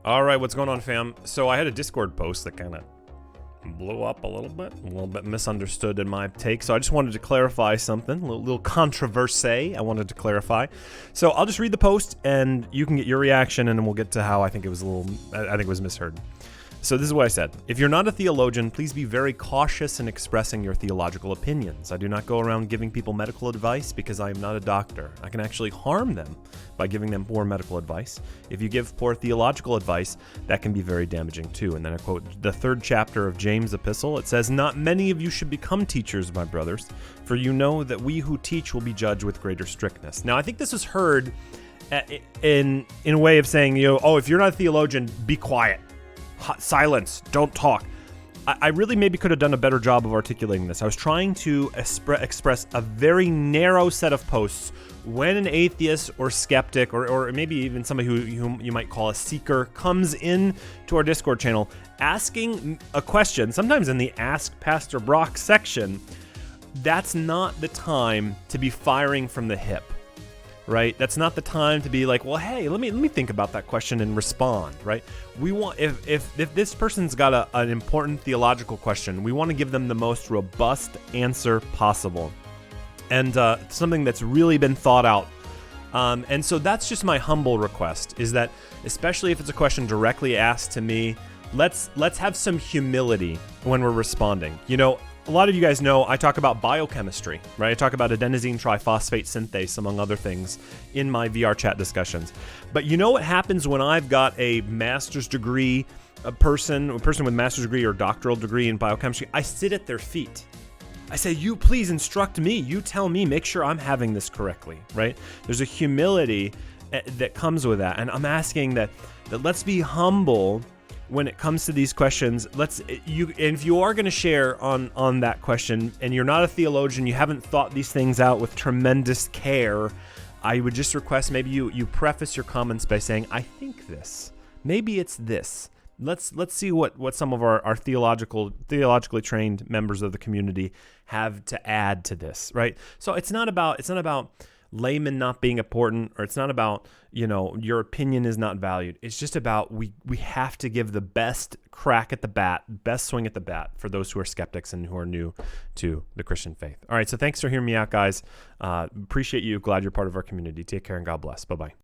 All right, what's going on, fam? So I had a Discord post that kind of blew up a little bit misunderstood in my take. So I just wanted to clarify something, a little controversy I wanted to clarify. So I'll just read the post and you can get your reaction and then we'll get to how I think it was I think it was misheard. So this is what I said. If you're not a theologian, please be very cautious in expressing your theological opinions. I do not go around giving people medical advice because I am not a doctor. I can actually harm them by giving them poor medical advice. If you give poor theological advice, that can be very damaging too. And then I quote the 3rd chapter of James' epistle. It says, "Not many of you should become teachers, my brothers, for you know that we who teach will be judged with greater strictness." Now, I think this was heard in a way of saying, oh, if you're not a theologian, be quiet. Silence, don't talk. I really maybe could have done a better job of articulating this. I was trying to express a very narrow set of posts when an atheist or skeptic or maybe even somebody whom you might call a seeker comes in to our Discord channel asking a question, sometimes in the Ask Pastor Brock section. That's not the time to be firing from the hip. Right? That's not the time to be like, well, hey, let me think about that question and respond, right? We want, if this person's got an important theological question, we want to give them the most robust answer possible. And something that's really been thought out. And so that's just my humble request, is that, especially if it's a question directly asked to me, let's have some humility when we're responding. A lot of you guys know I talk about biochemistry, right? I talk about adenosine triphosphate synthase, among other things, in my VR chat discussions. But you know what happens when I've got a master's degree, a person with master's degree or doctoral degree in biochemistry? I sit at their feet. I say, you please instruct me. You tell me, make sure I'm having this correctly, right? There's a humility that comes with that. And I'm asking that let's be humble when it comes to these questions. If you are going to share on that question and you're not a theologian, you haven't thought these things out with tremendous care, I would just request maybe you preface your comments by saying, I think this, maybe it's this. Let's see what some of our theologically trained members of the community have to add to this, right? So it's not about laymen not being important, or it's not about, your opinion is not valued. It's just about we have to give the best crack at the bat, best swing at the bat for those who are skeptics and who are new to the Christian faith. All right, so thanks for hearing me out, guys. Appreciate you. Glad you're part of our community. Take care and God bless. Bye-bye.